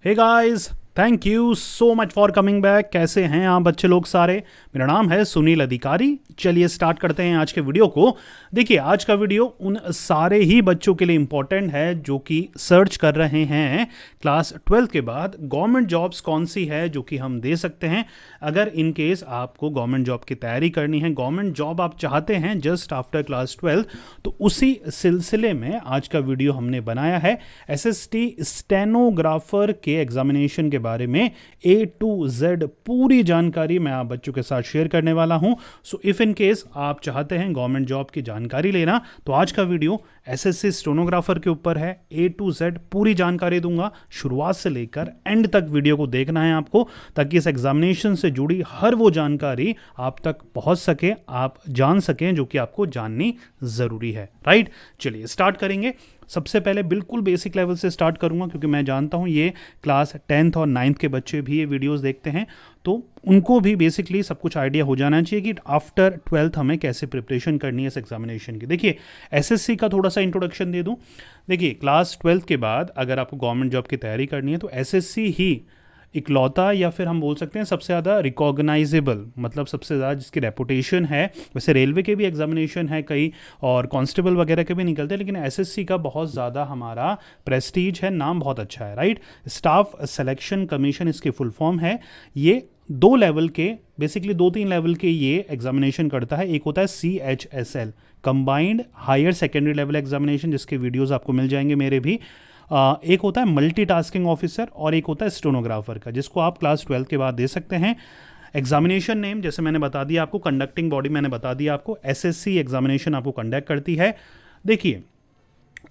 Hey guys, thank you so much for coming back. कैसे हैं आप बच्चे लोग सारे? मेरा नाम है सुनील अधिकारी। चलिए स्टार्ट करते हैं आज के वीडियो को। देखिए, आज का वीडियो उन सारे ही बच्चों के लिए इंपॉर्टेंट है जो कि सर्च कर रहे हैं क्लास 12 के बाद गवर्नमेंट जॉब्स कौन सी है जो कि हम दे सकते हैं। अगर इन केस आपको गवर्नमेंट जॉब की तैयारी करनी है, गवर्नमेंट जॉब आप चाहते हैं जस्ट आफ्टर क्लास 12, तो उसी सिलसिले में आज का वीडियो हमने बनाया है। एसएसटी स्टेनोग्राफर के एग्जामिनेशन के बारे में A to Z पूरी जानकारी मैं आप बच्चों के साथ शेयर करने वाला हूं। सो इफ इन केस आप चाहते हैं गवर्नमेंट जॉब की जानकारी लेना, तो आज का वीडियो एसएससी स्टेनोग्राफर के ऊपर है। A to Z पूरी जानकारी दूंगा, शुरुआत से लेकर एंड तक वीडियो को देखना है आपको, ताकि इस एग्जामिनेशन से जुड़ी हर वो जानकारी आप तक पहुंच सके, आप जान सकें जो कि आपको जाननी जरूरी है। राइट, चलिए स्टार्ट करेंगे। सबसे पहले बिल्कुल बेसिक लेवल से स्टार्ट करूंगा, क्योंकि मैं जानता हूं ये क्लास 10th और 9th के बच्चे भी ये वीडियोस देखते हैं, तो उनको भी बेसिकली सब कुछ आइडिया हो जाना चाहिए कि आफ्टर 12th हमें कैसे प्रिपरेशन करनी है इस एग्जामिनेशन की। देखिए, एसएससी का थोड़ा सा इंट्रोडक्शन दे दूं। देखिए, क्लास 12th के बाद अगर आपको गवर्नमेंट जॉब की तैयारी करनी है तो एसएससी ही इकलौता, या फिर हम बोल सकते हैं सबसे ज़्यादा रिकॉग्नाइजेबल, मतलब सबसे ज़्यादा जिसकी रेपुटेशन है। वैसे रेलवे के भी एग्जामिनेशन है कई, और कांस्टेबल वगैरह के भी निकलते हैं, लेकिन एसएससी का बहुत ज़्यादा हमारा प्रेस्टीज है, नाम बहुत अच्छा है। राइट, स्टाफ सिलेक्शन कमीशन इसकी फुल फॉर्म है। ये 2 लेवल के, बेसिकली 2-3 लेवल के ये एग्जामिनेशन करता है। एक होता है CHSL, combined higher secondary level examination, जिसके वीडियोज़ आपको मिल जाएंगे मेरे भी। एक होता है मल्टीटास्किंग ऑफिसर, और एक होता है स्टेनोग्राफर का, जिसको आप क्लास 12 के बाद दे सकते हैं। एग्जामिनेशन नेम जैसे मैंने बता दिया आपको, कंडक्टिंग बॉडी मैंने बता दिया आपको, एसएससी एग्जामिनेशन आपको कंडक्ट करती है। देखिए,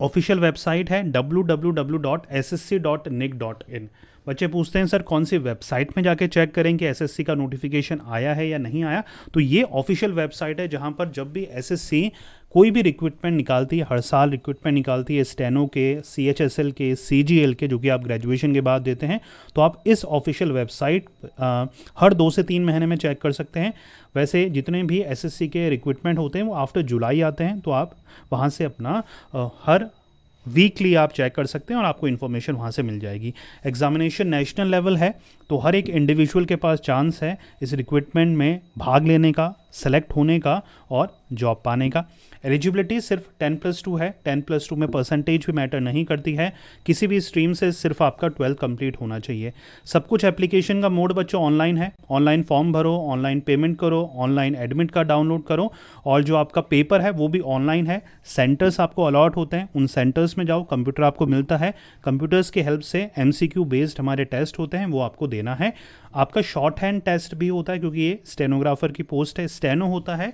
ऑफिशियल वेबसाइट है www.ssc.nic.in। बच्चे पूछते हैं सर कौन सी वेबसाइट में जाके चेक करें कि एसएससी का नोटिफिकेशन आया है या नहीं आया। तो ये ऑफिशियल वेबसाइट है जहां पर जब भी एसएससी कोई भी रिक्रूटमेंट निकालती है, हर साल रिक्रूटमेंट निकालती है स्टेनो के, CHSL के, CGL के, जो कि आप ग्रेजुएशन के बाद देते हैं, तो आप इस ऑफिशियल वेबसाइट हर 2 से 3 महीने में चेक कर सकते हैं। वैसे जितने भी एसएससी के रिक्रूटमेंट होते हैं वो आफ्टर जुलाई आते हैं, तो आप वहाँ से अपना हर वीकली आप चेक कर सकते हैं और आपको इन्फॉर्मेशन वहाँ से मिल जाएगी। एग्जामिनेशन नेशनल लेवल है, तो हर एक इंडिविजुअल के पास चांस है इस रिक्रूटमेंट में भाग लेने का, सेलेक्ट होने का और जॉब पाने का। एलिजिबिलिटी सिर्फ 10+2 है। 10+2 में परसेंटेज भी मैटर नहीं करती है। किसी भी स्ट्रीम से सिर्फ आपका 12 कंप्लीट होना चाहिए। सब कुछ एप्लीकेशन का मोड बच्चों ऑनलाइन है। ऑनलाइन फॉर्म भरो, ऑनलाइन पेमेंट करो, ऑनलाइन एडमिट कार्ड डाउनलोड करो, और जो आपका पेपर है वो भी ऑनलाइन है। सेंटर्स आपको अलॉट होते हैं, उन सेंटर्स में जाओ, कंप्यूटर आपको मिलता है, कंप्यूटर्स की हेल्प से MCQ बेस्ड हमारे टेस्ट होते हैं, वो आपको देना है। आपका शॉर्ट हैंड टेस्ट भी होता है, क्योंकि ये स्टेनोग्राफर की पोस्ट है। स्टेनो होता है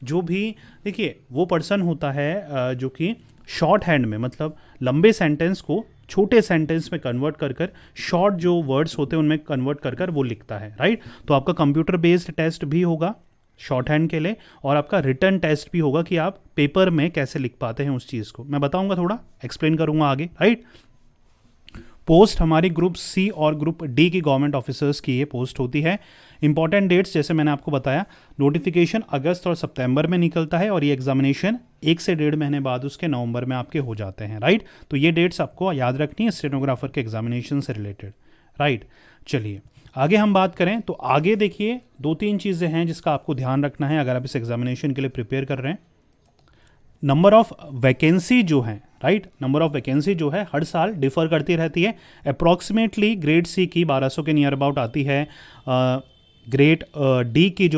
जो भी, देखिए, वो पर्सन होता है जो कि शॉर्ट हैंड में, मतलब लंबे सेंटेंस को छोटे सेंटेंस में कन्वर्ट कर कर, शॉर्ट जो वर्ड्स होते हैं उनमें कन्वर्ट कर कर वो लिखता है। राइट, तो आपका कंप्यूटर बेस्ड टेस्ट भी होगा शॉर्ट हैंड के लिए, और आपका रिटर्न टेस्ट भी होगा कि आप पेपर में कैसे लिख पाते हैं उस चीज़ को। मैं बताऊंगा, थोड़ा एक्सप्लेन करूंगा आगे। राइट, पोस्ट हमारी ग्रुप C और ग्रुप D की गवर्नमेंट ऑफिसर्स की ये पोस्ट होती है। इंपॉर्टेंट डेट्स जैसे मैंने आपको बताया, नोटिफिकेशन अगस्त और सितंबर में निकलता है, और ये एग्जामिनेशन 1 से 1.5 महीने बाद उसके नवंबर में आपके हो जाते हैं। राइट, तो ये डेट्स आपको याद रखनी है स्टेनोग्राफर के एग्जामिनेशन से रिलेटेड। राइट, चलिए आगे हम बात करें तो आगे देखिए 2-3 चीज़ें हैं जिसका आपको ध्यान रखना है अगर आप इस एग्जामिनेशन के लिए प्रिपेयर कर रहे हैं। नंबर ऑफ वैकेंसी जो है, राइट, नंबर ऑफ वैकेंसी जो है हर साल डिफर करती रहती है। अप्रॉक्सीमेटली ग्रेड C की 1200 के नियर अबाउट आती है, ग्रेड D की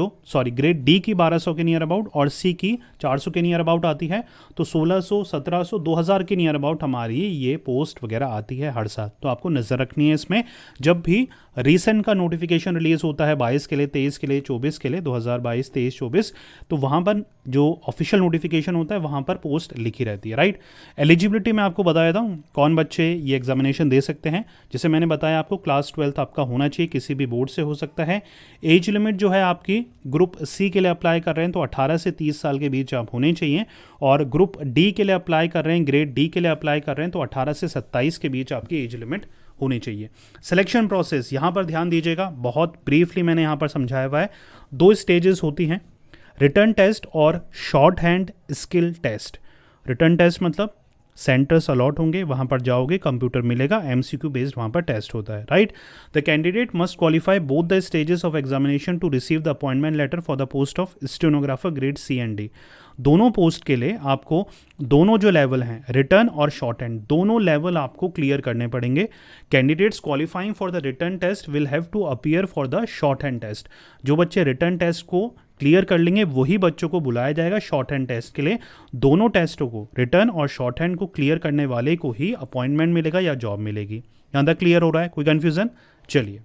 ग्रेड D की 1200 के नियर अबाउट, और C की 400 के नियर अबाउट आती है। तो 1600, 1700, 2000 के नियर अबाउट हमारी ये पोस्ट वगैरह आती है हर साल। तो आपको नज़र रखनी है इसमें। जब भी रीसेंट का नोटिफिकेशन रिलीज होता है 22 के लिए, 23 के लिए, 24 के लिए, 2022, 23, 24, तो वहाँ पर जो ऑफिशियल नोटिफिकेशन होता है वहाँ पर पोस्ट लिखी रहती है। राइट, एलिजिबिलिटी मैं आपको बता देता हूँ कौन बच्चे ये एग्जामिनेशन दे सकते हैं। जैसे मैंने बताया आपको, क्लास 12 आपका होना चाहिए, किसी भी बोर्ड से हो सकता है। एज लिमिट जो है आपकी ग्रुप C के लिए अप्लाई कर रहे हैं तो 18 से 30 साल के बीच आप होने चाहिए, और ग्रुप D के लिए अप्लाई कर रहे हैं, ग्रेड D के लिए अप्लाई कर रहे हैं तो 18 से 27 के बीच आपकी एज लिमिट होनी चाहिए। सिलेक्शन प्रोसेस यहाँ पर ध्यान दीजिएगा, बहुत ब्रीफली मैंने यहाँ पर समझाया हुआ है। 2 स्टेजेस होती हैं, रिटर्न टेस्ट और short hand skill test. Written test मतलब सेंटर्स अलॉट होंगे, वहाँ पर जाओगे, कंप्यूटर मिलेगा, MCQ बेस्ड वहाँ पर टेस्ट होता है, right. The candidate must qualify both the stages of examination to receive the appointment letter for the post of stenographer grade C&D। दोनों पोस्ट के लिए आपको दोनों जो लेवल हैं, रिटर्न और शॉर्ट हैंड, दोनों लेवल आपको क्लियर करने पड़ेंगे। Candidates qualifying for the written test will have to appear for the short hand test. जो बच्चे रिटर्न टेस्ट को क्लियर कर लेंगे वही बच्चों को बुलाया जाएगा शॉर्ट हैंड टेस्ट के लिए। दोनों टेस्टों को, रिटर्न और शॉर्ट हैंड को क्लियर करने वाले को ही अपॉइंटमेंट मिलेगा या जॉब मिलेगी। यहाँ तक क्लियर हो रहा है? कोई कन्फ्यूजन? चलिए,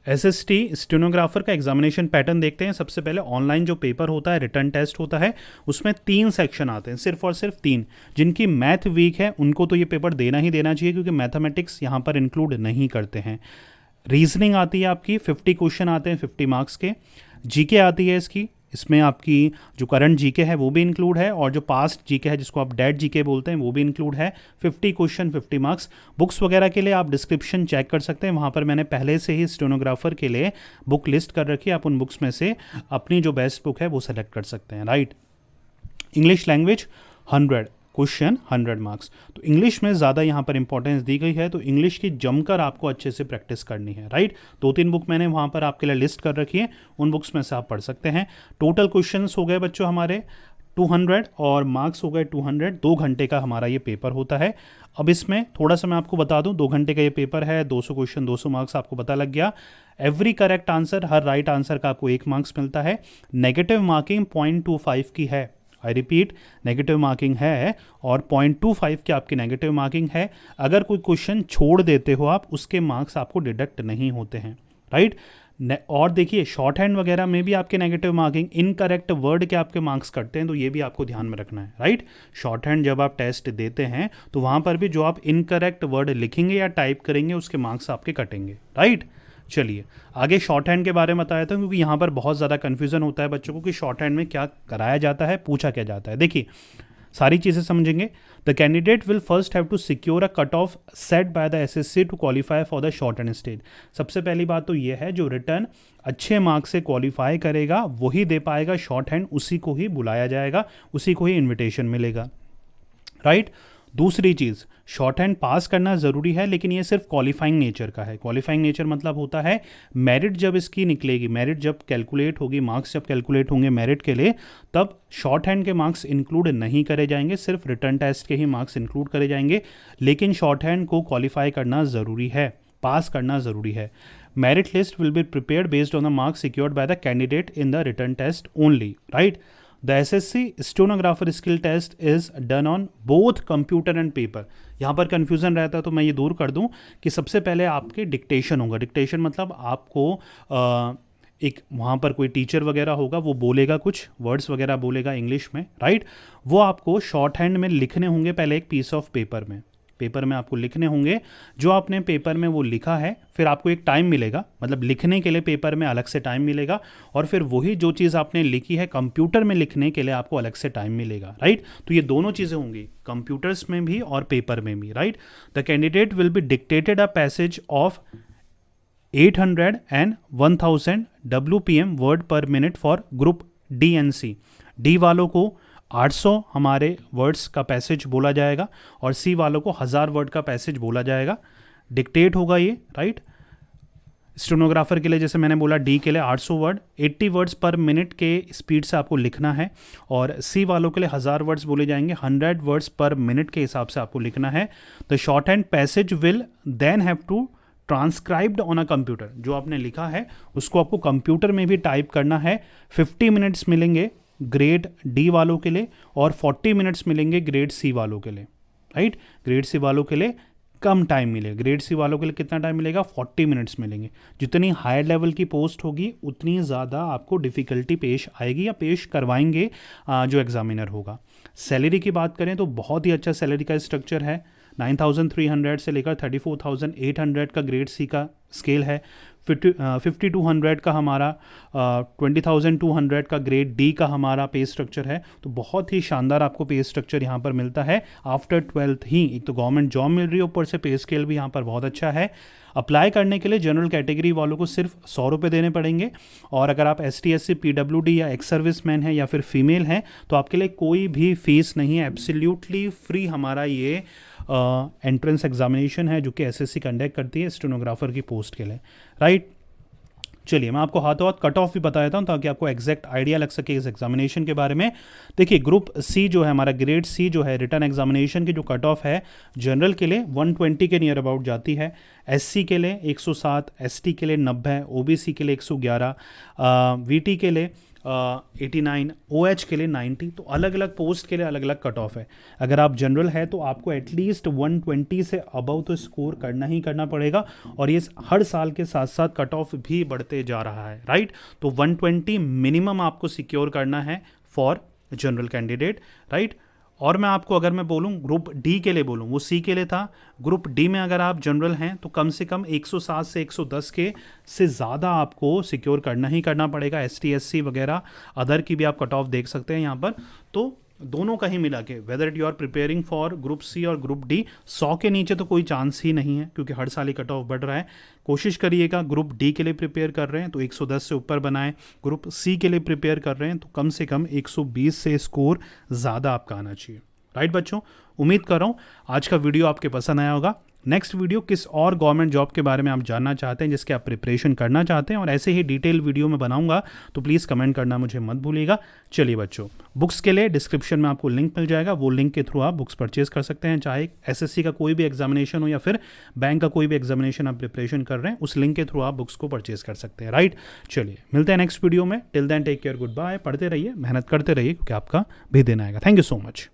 SST स्टेनोग्राफर का एग्जामिनेशन पैटर्न देखते हैं। सबसे पहले ऑनलाइन जो पेपर होता है, रिटर्न टेस्ट होता है, उसमें 3 सेक्शन आते हैं, सिर्फ और सिर्फ 3। जिनकी मैथ वीक है उनको तो ये पेपर देना ही देना चाहिए, क्योंकि मैथमेटिक्स यहाँ पर इंक्लूड नहीं करते हैं। रीजनिंग आती है आपकी, 50 क्वेश्चन आते हैं 50 मार्क्स के। जीके आती है इसमें आपकी जो करंट जीके है वो भी इंक्लूड है, और जो पास्ट जीके है जिसको आप डेड जीके बोलते हैं वो भी इंक्लूड है। 50 क्वेश्चन 50 मार्क्स। बुक्स वगैरह के लिए आप डिस्क्रिप्शन चेक कर सकते हैं, वहाँ पर मैंने पहले से ही स्टेनोग्राफर के लिए बुक लिस्ट कर रखी है। आप उन बुक्स में से अपनी जो बेस्ट बुक है वो सेलेक्ट कर सकते हैं, right. English language 100 question 100 marks. तो इंग्लिश में ज़्यादा यहाँ पर इंपॉर्टेंस दी गई है, तो इंग्लिश की जमकर आपको अच्छे से प्रैक्टिस करनी है, राइट। 2-3 बुक मैंने वहाँ पर आपके लिए लिस्ट कर रखी है, उन बुक्स में से आप पढ़ सकते हैं। टोटल क्वेश्चंस हो गए बच्चों हमारे 200 और मार्क्स हो गए 200। 2 घंटे का हमारा ये पेपर होता है। अब इसमें थोड़ा सा मैं आपको बता दूं, 2 घंटे का ये पेपर है, 200 क्वेश्चन 200 मार्क्स, आपको पता लग गया। एवरी करेक्ट आंसर, हर राइट आंसर का आपको 1 मार्क्स मिलता है। नेगेटिव मार्किंग 0.25 की है, आई रिपीट, नेगेटिव मार्किंग है, और 0.25 की आपकी नेगेटिव मार्किंग है। अगर कोई क्वेश्चन छोड़ देते हो आप, उसके मार्क्स आपको डिडक्ट नहीं होते हैं, राइट। और देखिए, शॉर्ट हैंड वगैरह में भी आपके नेगेटिव मार्किंग, इनकरेक्ट वर्ड के आपके मार्क्स कटते हैं, तो ये भी आपको ध्यान में रखना है, राइट। शॉर्ट हैंड जब आप टेस्ट देते हैं तो वहाँ पर भी जो आप इनकरेक्ट वर्ड लिखेंगे या टाइप करेंगे उसके मार्क्स आपके कटेंगे, राइट। चलिए आगे शॉर्ट हैंड के बारे में बताया था, क्योंकि यहाँ पर बहुत ज़्यादा कन्फ्यूजन होता है बच्चों को कि शॉर्ट हैंड में क्या कराया जाता है, पूछा क्या जाता है। देखिए, सारी चीज़ें समझेंगे। The candidate will first have to secure a cut off set by the SSC to qualify for the short hand stage. सबसे पहली बात तो ये है, जो रिटर्न अच्छे मार्क्स से क्वालिफाई करेगा वही दे पाएगा शॉर्ट हैंड, उसी को ही बुलाया जाएगा, उसी को ही इन्विटेशन मिलेगा, राइट। दूसरी चीज़, शॉर्ट हैंड पास करना ज़रूरी है, लेकिन ये सिर्फ क्वालिफाइंग नेचर का है। क्वालिफाइंग नेचर मतलब होता है मेरिट जब इसकी निकलेगी, मेरिट जब कैलकुलेट होगी, मार्क्स जब कैलकुलेट होंगे मेरिट के लिए, तब शॉर्ट हैंड के मार्क्स इंक्लूड नहीं करे जाएंगे, सिर्फ रिटर्न टेस्ट के ही मार्क्स इंक्लूड करे जाएंगे। लेकिन शॉर्ट हैंड को क्वालिफाई करना ज़रूरी है, पास करना ज़रूरी है। Merit list will be prepared based on the marks secured by the candidate in the written test only, right. The SSC stenographer skill test is done on both computer and paper. यहाँ पर confusion रहता है तो मैं ये दूर कर दूँ कि सबसे पहले आपके डिक्टेशन होगा। डिक्टेशन मतलब आपको एक वहाँ पर कोई टीचर वगैरह होगा, वो बोलेगा, कुछ वर्ड्स वगैरह बोलेगा इंग्लिश में, राइट। वो आपको शॉर्ट हैंड में लिखने होंगे पहले एक पीस ऑफ पेपर में आपको लिखने होंगे जो आपने पेपर में वो लिखा है। फिर आपको एक टाइम मिलेगा, मतलब लिखने के लिए पेपर में अलग से टाइम मिलेगा, और फिर वही जो चीज़ आपने लिखी है कंप्यूटर में लिखने के लिए आपको अलग से टाइम मिलेगा, राइट। तो ये दोनों चीज़ें होंगी, कंप्यूटर्स में भी और पेपर में भी, right. The candidate will be dictated a passage of 800 and 1000 WPM word पर minute for group D and C। D वालों को 800 हमारे वर्ड्स का पैसेज बोला जाएगा, और सी वालों को 1000 वर्ड का पैसेज बोला जाएगा। डिक्टेट होगा ये, राइट। स्टेनोग्राफर के लिए जैसे मैंने बोला, डी के लिए 800 वर्ड, 80 वर्ड्स पर मिनट के स्पीड से आपको लिखना है, और सी वालों के लिए 1000 वर्ड्स बोले जाएंगे, 100 वर्ड्स पर मिनट के हिसाब से आपको लिखना है। The short hand passage will then have to transcribed on a computer. जो आपने लिखा है उसको आपको कंप्यूटर में भी टाइप करना है। 50 मिनट्स मिलेंगे ग्रेड डी वालों के लिए, और 40 मिनट्स मिलेंगे ग्रेड सी वालों के लिए, राइट। ग्रेड सी वालों के लिए कम टाइम मिलेगा, ग्रेड सी वालों के लिए कितना टाइम मिलेगा, 40 मिनट्स मिलेंगे। जितनी हायर लेवल की पोस्ट होगी उतनी ज़्यादा आपको डिफ़िकल्टी पेश आएगी या पेश करवाएंगे जो एग्जामिनर होगा। सैलरी की बात करें तो बहुत ही अच्छा सैलरी का स्ट्रक्चर है। 9300 से लेकर 34,800 का ग्रेड सी का स्केल है। 5200 का हमारा 20,200 का ग्रेड डी का हमारा पे स्ट्रक्चर है। तो बहुत ही शानदार आपको पे स्ट्रक्चर यहाँ पर मिलता है आफ्टर 12th ही। एक तो गवर्नमेंट जॉब मिल रही है, ऊपर से पे स्केल भी यहाँ पर बहुत अच्छा है। अप्लाई करने के लिए जनरल कैटेगरी वालों को सिर्फ 100 रुपये देने पड़ेंगे, और अगर आप ST SC PWD या एक्स सर्विस मैन हैं या फिर फीमेल हैं तो आपके लिए कोई भी फीस नहीं है, एब्सोल्युटली फ्री हमारा ये एंट्रेंस एग्जामिनेशन है जो कि SSC कंडक्ट करती है स्टेनोग्राफर की पोस्ट के लिए, राइट। चलिए मैं आपको हाथों हाथ कट ऑफ भी बता देता हूँ ताकि आपको एग्जैक्ट आइडिया लग सके इस एग्जामिनेशन के बारे में। देखिए ग्रुप सी जो है हमारा, ग्रेड सी जो है, रिटर्न एग्जामिनेशन की जो कट ऑफ है जनरल के लिए 120 के नियर अबाउट जाती है, SC के लिए 107, ST के लिए 90, OBC के लिए 111, VT के लिए 89, OH के लिए 90। तो अलग अलग पोस्ट के लिए अलग अलग कट ऑफ है। अगर आप जनरल है तो आपको एटलीस्ट 120 से अबव तो स्कोर करना ही करना पड़ेगा, और ये हर साल के साथ साथ कट ऑफ भी बढ़ते जा रहा है, राइट। तो 120 मिनिमम आपको सिक्योर करना है फॉर जनरल कैंडिडेट, राइट। और मैं आपको अगर मैं बोलूँ ग्रुप डी के लिए बोलूँ, वो सी के लिए था, ग्रुप डी में अगर आप जनरल हैं तो कम से कम 107 से 110 के से ज़्यादा आपको सिक्योर करना ही करना पड़ेगा। ST SC वगैरह अदर की भी आप कट ऑफ देख सकते हैं यहाँ पर। तो दोनों का ही मिला के whether you are preparing for group C और ग्रुप डी, 100 के नीचे तो कोई चांस ही नहीं है क्योंकि हर साल ही कट ऑफ बढ़ रहा है। कोशिश करिएगा ग्रुप डी के लिए प्रिपेयर कर रहे हैं तो 110 से ऊपर बनाएं, ग्रुप सी के लिए प्रिपेयर कर रहे हैं तो कम से कम 120 से स्कोर ज़्यादा आपका आना चाहिए, राइट बच्चों। उम्मीद कर रहा हूँ आज का वीडियो आपके पसंद आया होगा। नेक्स्ट वीडियो किस और गवर्नमेंट जॉब के बारे में आप जानना चाहते हैं, जिसके आप प्रिपरेशन करना चाहते हैं, और ऐसे ही डिटेल वीडियो में बनाऊंगा तो प्लीज़ कमेंट करना मुझे मत भूलिएगा। चलिए बच्चों, बुक्स के लिए डिस्क्रिप्शन में आपको लिंक मिल जाएगा, वो लिंक के थ्रू आप बुक्स परचेज कर सकते हैं। चाहे SSC का कोई भी एग्जामिनेशन हो या फिर बैंक का कोई भी एग्जामिनेशन आप प्रिपरेशन कर रहे हैं, उस लिंक के थ्रू आप बुक्स को परचेज कर सकते हैं, राइट। चलिए मिलते हैं नेक्स्ट वीडियो में। Till then take care, good bye. पढ़ते रहिए, मेहनत करते रहिए क्योंकि आपका भी दिन आएगा। Thank you so much.